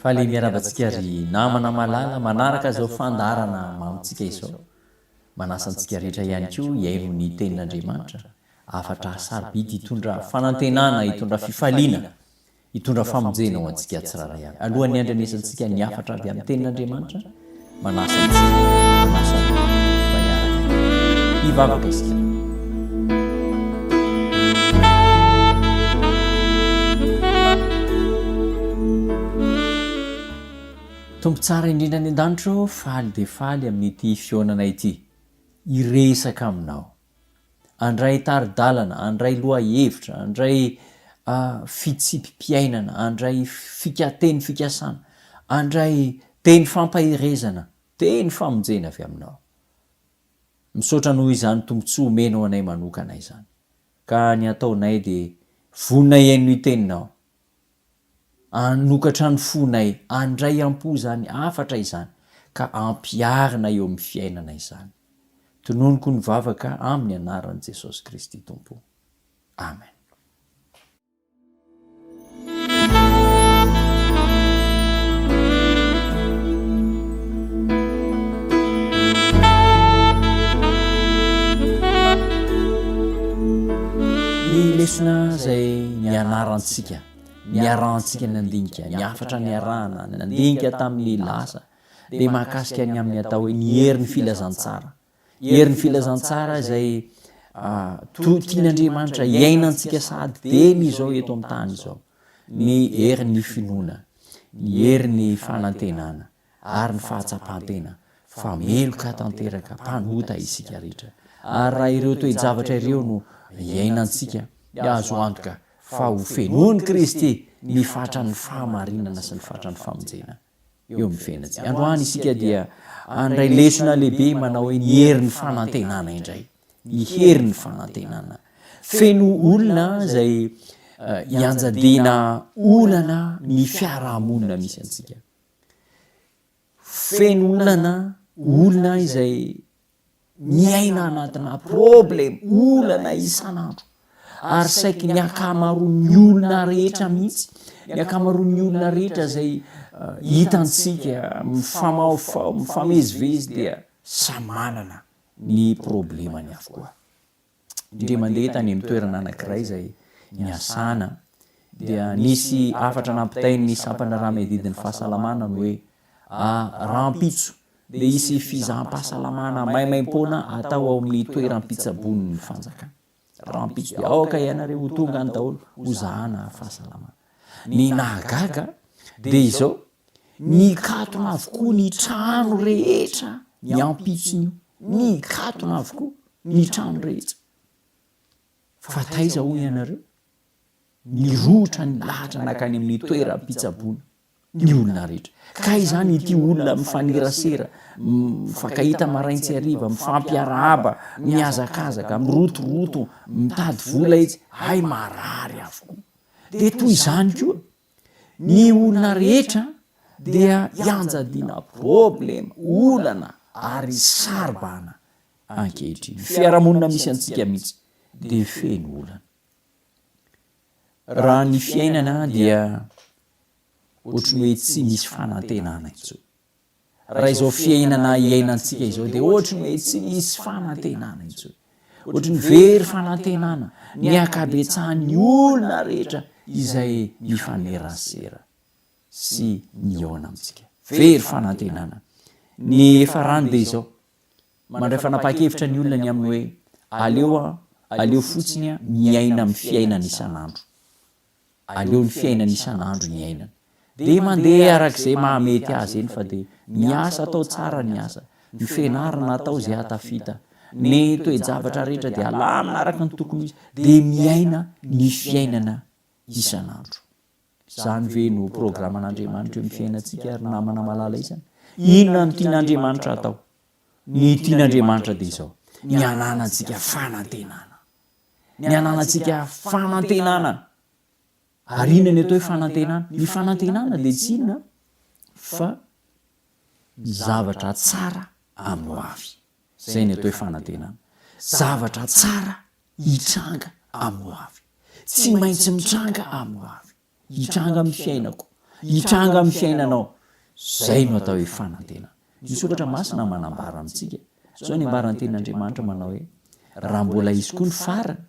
fa le miaravantsika ry namana malala manaraka zao fandarana mamitsika izao manasantsika rehetra ihany koa iaino ny tenin'andriamanitra afatra sarobidy hitondra fanantenana hitondra fifaliana hitondra famonjena ho antsika tsiraray avy alohan'ny andrenesantsika ny afatra avy amin'ny tenin'andriamanitra manasantsika manasany maniaraka hivavaka isika. tompo tsara indrindra ny an-danitro faly dia faly amin'ity fionana ity iresaka aminao andray taridalana andray loha hevitra andray fitsipimpiainana andray fikateny fikasana andray teny fampahirezana teny famonjena avy aminao misaotra noho izany tompontsoa omenao anay manokana izany ka ny ataonay dia vonina iaino iteninao anokatra ny fonay andray ampo zany afatra izany ka ampiarina eo amin'ny fiainana izany tononoko ny vavaka amin'ny anaran'i Jesosy Kristy tompo amen. Ny lesona zay nianarantsika niarantsika nandinika niafatra niarahana nandinika tamin'ny lasa dia mahakasika ny amin'ny atao hoe ny herin'ny filazantsara herin'ny filazantsara zay tian'Andriamanitra iainantsika sady deny izao eto amin'ny tany izao ny herin'ny finoana ny herin'ny fanantenana ary ny fahatsapantena fameloka tanteraka mpanota isika rehetra ary raha ireo toe-javatra ireo no iainantsika azo antoka fa ho fenoan'i Kristy ny fatran'ny fahamarinana sy ny fatran'ny famonjena eo amin'ny fiainantsika. Androany isika dia andray lesona lehibe manao hoe ny herin'ny fanantenana indray ny herin'ny fanantenana feno olona zay ianjadiana olana ny fiarahamonina misy antsika feno olona izay miaina anatina problema olana isanandro ary saiky ny akamaroan'ny olona rehetra mihitsy ny akamaroan'ny olona rehetra zay hitantsika mifamezivezy dia samanana ny problemany avokoa. Indre mandeha tany amin'ny toerana anankiray zay niasana dia nisy afatra nampitainy ny sampana ramedidin'ny fahasalamana no hoe rampitso dia isy fizaham-pahasalamana maimaim-poana atao ao amin'ny toeram-pitsabony ny fanjakana rampitso dia aoka ianareo ho tonga ny daholo ho zahana fahasalamana ny nahagaga dia izao nikatona avokoa ny trano rehetra ny ampitsony nikatona avokoa ny trano rehetra fa taiza ho ianareo ny rotra ny lahatra nakany amin'ny toeram-pitsabony ny olona rehetra ka izany ity olona mifanirasera mifankahita maraintsy hariva mifampiarahaba miazakazaka mirotoroto mitady vola izy hay marary avokoa dia toy izany koa ny olona rehetra dia ianjadiana problema olana ary saribana ankehitriny fiarahamonina misy antsika mihitsy dia feno olana raha ny fiainana dia ohatrany hoe tsy misy fanantenana intsony raha izao fiainana iainantsika izao dia ohatrany hoe tsy misy fanantenana intsony ohatrany very fanantenana ny akabetsahan'ny olona rehetra izay mifanerasera sy miona amintsika very fanantenana ny efa rano dia izao mandray fanapa-kevitra ny olona ny amin'ny hoe aleo fotsiny miaina amin'ny fiainana isanandro aleo ny fiainana isanandro ny ainana dia mandeha arak'izay mahamety azy eny fa dia miasa atao tsara ny asa ny fianarana atao zay hatafita ny toe-javatra rehetra dia alamina araka ny tokony izy dia miaina ny fiainana isanandro. Izany ve no programan'Andriamanitra eo amin'ny fiainantsika ary namana malala izany inona no tian'Andriamanitra atao ny tian'andriamanitra dia izao ny ananantsika fanantenana, ny ananantsika fanantenana. Ary inona ny atao hoe fanantenana? Ny fanantenana dia tsy inona fa zavatra tsara amin'ny ho avy. Zay ny atao hoe fanantenana. Zavatra tsara hitranga amin'ny ho avy. Tsy maintsy mitranga amin'ny ho avy. Hitranga amin'ny fiainako, hitranga amin'ny fiainanao. Zay no atao hoe fanantenana. Ny soratra masina manambara amintsika. Zao ny ambaran'ny tenin'Andriamanitra manao hoe raha mbola izy koa ny farana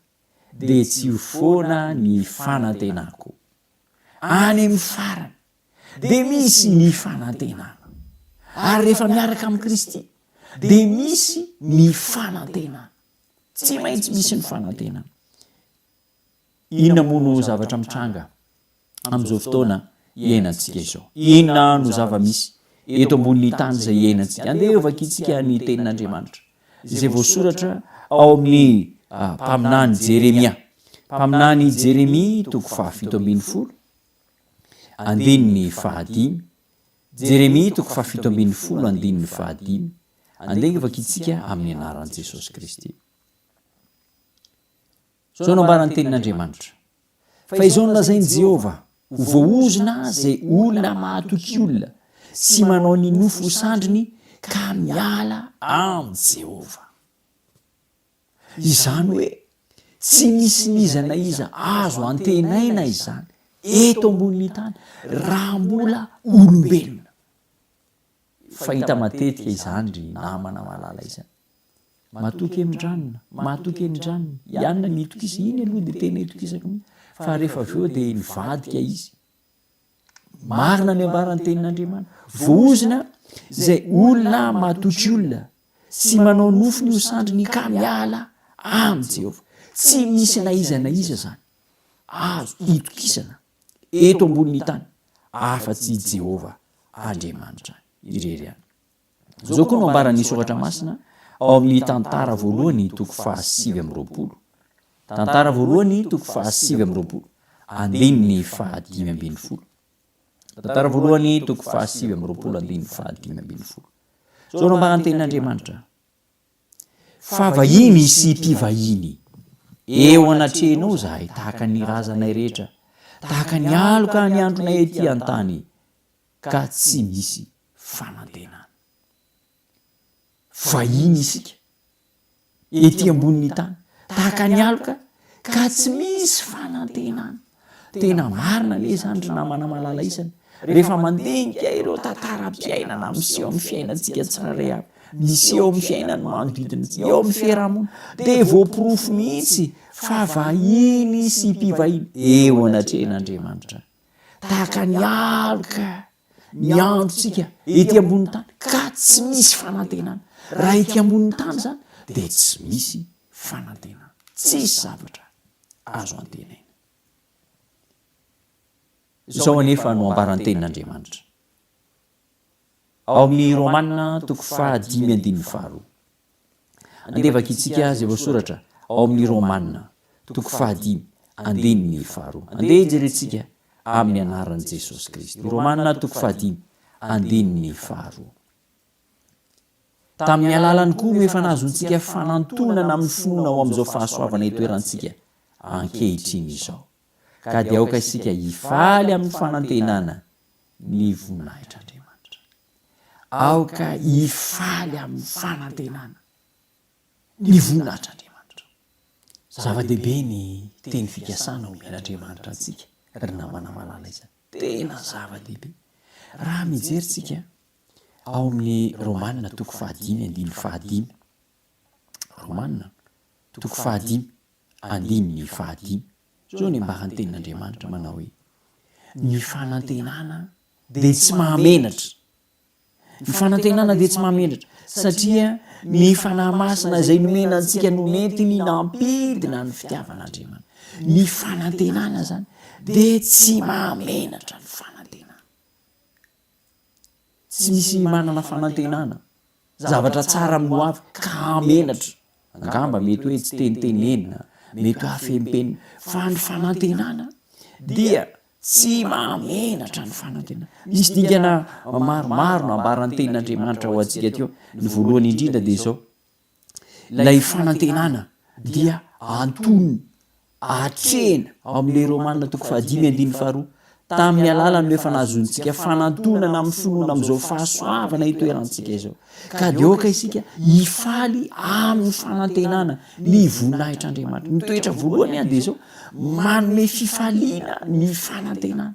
dia tsy ho foana ny fanantenako. Any amin'ny farana dia misy ny fanantenana. Ary rehefa miaraka amin'ny Kristy dia misy ny fanantenana. Tsy maintsy misy ny fanantenana. Inona moa no zavatra mitranga amin'izao fotoana iainantsika izao? Inona no zava-misy eto ambonin'ny tany izay iainantsika? Andeha vakiantsika ny tenin'Andriamanitra izay voasoratra ao amin'ny mpaminany Jeremia. Mpaminany Jeremia 7:10 andininy 5. Jeremia 7:10 andininy 5. Andeha vakiantsika amin'ny anaran'i Jesosy Kristy. Zao no ambaran'ny tenin'Andriamanitra. Fa izao no lazain'i Jehova ho voaozona zay olona mahatoky olona sy manao ny nofo sandriny ka miala amin'ny Jehova. Izany hoe tsy misy niza na iza azo antenaina izany eto ambonin'ny tany raha mbola olombelona. Fahita matetika izany ry namana malala izany. Matoky emindranona, matoky emindranona, ianona nitokisa, iny aloha dia tena hitokisako mihitsy. Fa rehefa avy eo dia nivadika izy. Marina ny ambaran'ny tenin'Andriamanitra. Voaozona zay olona matoky olona sy manao nofo ny ho sandriny ka miala amin'ny Jehova. Tsy misy na iza zany azo hitokisana eto ambonin'ny tany afa-tsy Jehova Andriamanitra irery ihany. Zao koa no ambaran'ny soratra masina ao amin'ny tantara voalohany 7:20. Tantara voalohany 7:20 andininy 5:20. Tantara voalohany 7:20 andininy 5:20. Zao no ambaran'ny tenin'Andriamanitra. Fa vahiny sy mpivahiny eo anatrehanao zahay tahaka ny razanay rehetra, tahaka ny aloka ny andronay ety an-tany, ka tsy misy fanantenana. Vahiny isika ety ambonin'ny tany tahaka ny aloka ka tsy misy fanantenana. Tena marina le zany ry namana malala isany. Rehefa mandinika ireo tantaram-piainana miseho amin'ny fiainantsika tsirairay avy, miseho amin'ny fiainany manodidina antsika, eo amin'ny fiarahamonina, dia voapirofo mihitsy fa vahiny sy mpivahiny eo anatrehan'Andriamanitra tahaka ny aloka ny androntsika ety ambonin'ny tany ka tsy misy fanantenana. Raha ety ambonin'ny tany zany dia tsy misy fanantenana, tsisy zavatra azo antenaina. Zao anefa no ambaran'ny tenin'Andriamanitra ao amin'ny Romanina 5:5. Andeha vakiantsika zay voasoratra ao amin'ny Romanina 5:5. Andeha hijerentsika amin'ny anaran'i Jesosy Kristy. Romanina 5:5. Tamin'ny alalany koa no efa nahazontsika fanantonana amin'ny finoana ao amin'izao fahasoavana itoerantsika ankehitriny izao. Ka dia aoka isika hifaly amin'ny fanantenana ny voninahitr'Andriamanitra. Aoka hifaly amin'ny fanantenana ny voninahitr'Andriamanitra. Zava-dehibe ny teny fikasana omen'Andriamanitra antsika ry namana malala izany. Tena zava-dehibe. Raha mijeritsika ao amin'ny Romanina 5:5. Romanina 5:5. Zao ny ambaran'ny tenin'Andriamanitra manao hoe ny fanantenana dia tsy mahamenatra. Ny fanantenana dia tsy mahamenatra satria ny fanahy masina izay nomena antsika no nentiny nampidina ny fitiavan'Andriamanitra. Ny fanantenana zany dia tsy mahamenatra ny fanantenana. Tsy misy manana fanantenana zavatra tsara amin'ny ho avy ka hamenatra. Angamba mety hoe tsy tenitenenina, mety ho hafempenina, fa ny fanantenana dia tsy mamenatra ny fanantenana. Misy dingana maromaro no ambarany tenin'Andriamanitra ho antsika teo. Ny voalohany indrindra dia zao, lay fanantenana dia antonony atrehna ao amin'le Romanina toko 5:5 tamin'ny alala no efa nahazontsika fanantonana amin'ny finoana amin'izao fahasoavana itoerantsika izao, ka de oka isika hifaly amin'ny fanantenana ny voninahitry'Andriamanitra. Ny toetra voalohany a de zao, manome fifaliana ny fanantenana,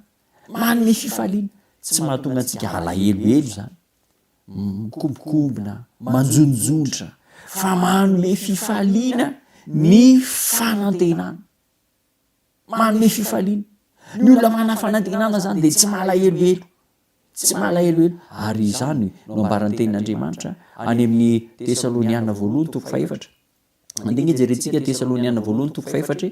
manome fifaliana, tsy mahatonga antsika alahelohelo zany, mikombokombona, manjonjonitra, fa manome fifaliana ny fanantenana, manome fifaliana. Ny olona mana fanantenana zany de tsy malahelohelo, tsy malahelohelo. Ary izany no ambaran'ny tenin'Andriamanitra any amin'ny Tesaloniana 2:4. Andinga jerentsika Tesaloniana 2:4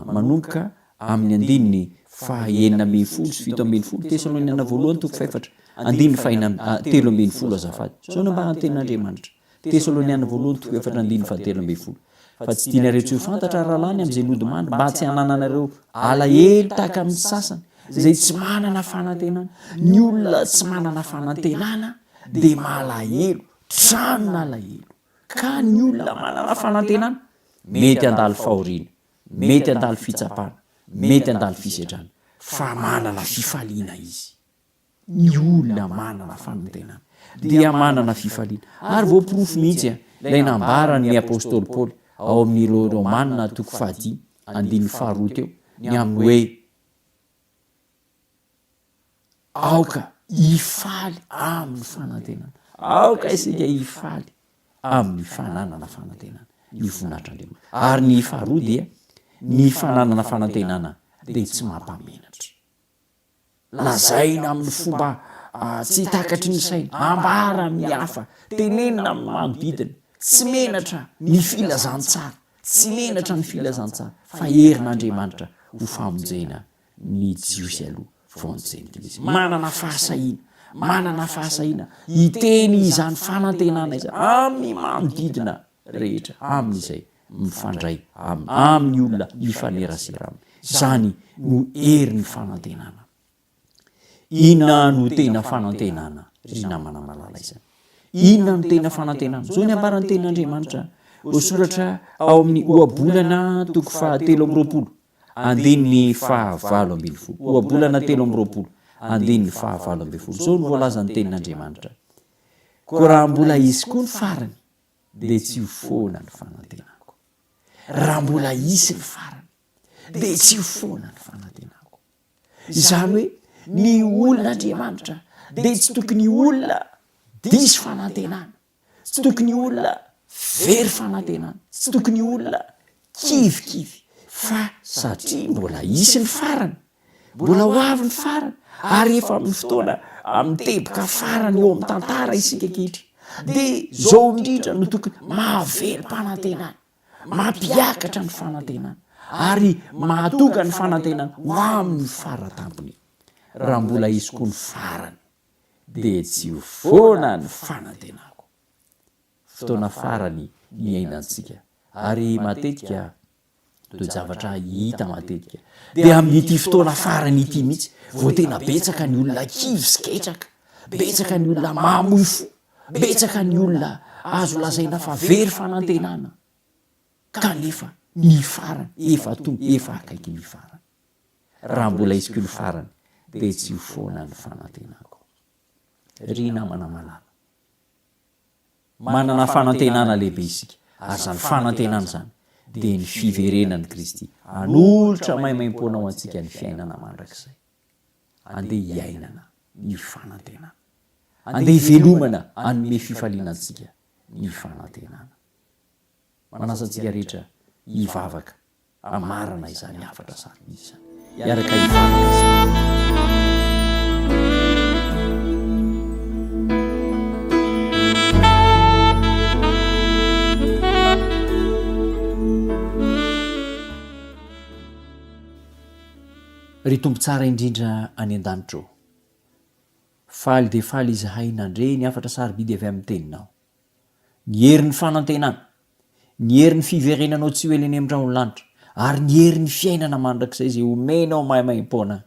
manomboka amin'ny andininy 9:7 Tesaloniana 2:4 andininy 13 azafady. Zao no ambaran'ny tenin'Andriamanitra. Tesaloniana 2:4 andininy 13. Fa tsy tianareo tsy ho fantatra rahalany am'izay lodimandry mba tsy hanananareo alahelo tahaka amin'ny sasany zay tsy manana fanantenana. Ny olona tsy manana fanantenana de malahelo, tranona alahelo. Ka ny olona manana fanantenana mety handalo fahoriana, mety handalo fitsapana, mety handalo fisedrana, fa manana fifaliana izy. Ny olona manana fanantenana dia manana fifaliana. Ary voapirofo mihitsy lay nambarany apôstôly Paoly ao amin'ireo Romanina toko 5:2 teo, ny amin'ny hoe aoka hifaly amin'ny fanantenana, aoka isika hifaly amin'ny fananana fanantenana ny voninahitry'Andriamanitra. Ary ny faharoa dia ny fananana fanantenana de tsy mampamenatra. Lazaina amin'ny fomba tsy takatry ny saina, ambara mihafa, tenenina amin'ny manodidina, tsy menatra ny filazantsara, tsy menatra ny filazantsara, fa herin'Andriamanitra ho famonjena ny jiosy aloha famonjena izy. Manana fahasahiana, manana fahasahiana hiteny izany fanantenana izany amin'ny manodidina rehetra, amin'izay mifandray amin'ny olona mifanerasera aminy. Zany no herin'ny fanantenana. Inona no tena fanantenana? Ry namana malala izany. Inona no tena fanantenana? Zao ny ambaran'ny tenin'Andriamanitra soratra ao amin'ny ohabolana toko 13 andininy 15. Ohabolana 13 andininy 15. Zao no voalazan'ny tenin'Andriamanitra. Ko raha mbola izy koa ny farany de tsy ho foana ny fanantenako. Raha mbola isy ny farany de tsy ho foana ny fanantenako. Izany hoe ny olon'Andriamanitra de tsy tokony olona disy fanantenana, tsy tokony olona very fanantenana, tsy tokony olona kivikivy, fa satria mbola isy ny farany, mbola ho avy ny farany, ary efa amin'ny fotoana miteboka farany eo amin'ny tantara isika kehitry, de zao indrindra no tokony mahavely fanantenana, mampiakatra ny fanantenana, ary mahatonga ny fanantenana ho amin'ny faratampony. Raha mbola isy koa ny farany de tsy ho foana ny fanantenako. Fotoana farany iainantsika, ary matetika toe-javatra hita matetika de amin'ity fotoana farany ity mihitsy vao tena betsaka ny olona kivy sy ketraka, betsaka ny olona mamoy fo, betsaka ny olona azo lazaina fa very fanantenana, kanefa ny farany efa tonga, efa akaiky ny farany. Raha mbola isy koa ny farany de tsy ho foana ny fanantenako. Ry namana malala, manana fanantenana lehibe isika, ary zany fanantenana zany de ny fiverenan'i Kristy hanolotra maimaim-poana ho antsika ny fiainana mandrakizay. Andeha hiainana ny fanantenana, andeha hivelomana hanome fifaliana antsika ny fanantenana. Manasa antsika rehetra hivavaka amarana izany hafatra sary misy zany, iaraka hivavaka izany. Ry tompo tsara indrindra any an-danitra eo, faly de faly izahay nandre ny hafatra sarobidy avy amin'ny teninao. Ny herin'ny fanantenana, ny herin'ny fiverenanao tsy ho eleny amin'ny rano lanitra, ary ny herin'ny fiainana mandrakizay zay omenao maimaim-poana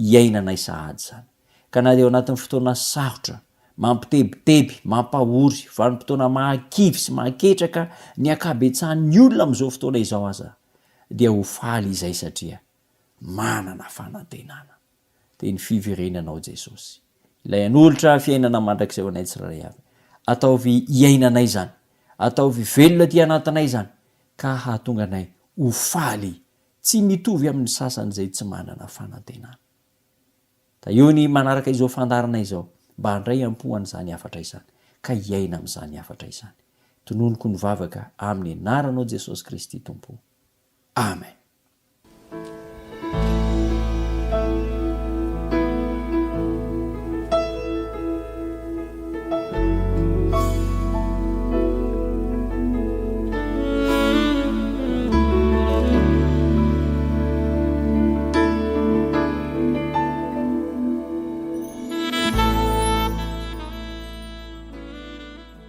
hiainanay sahady zany ka na eo anatin'ny fotoana sarotra mampitebiteby mampahory vanimpotoana mahakivy sy mahaketraka ny akabetsahan'ny olona am'izao fotoana izao aza dia ho faly izay satria manana fanantenana de ny fiverenanao Jesosy ilay an'olotra fiainana mandrakizay ho anay tsiraray avy ataovy hiainanay zany ataovy velona ty anatinay zany ka hahatonga anay ho faly tsy mitovy amin'ny sasany zay tsy manana fanantenana da eo ny manaraka izao fandarana izao mba handray ampohany zany afatra izany ka hiaina am'izany afatra izany tononoko ny vavaka amin'ny anaranao Jesosy Kristy tompo amen.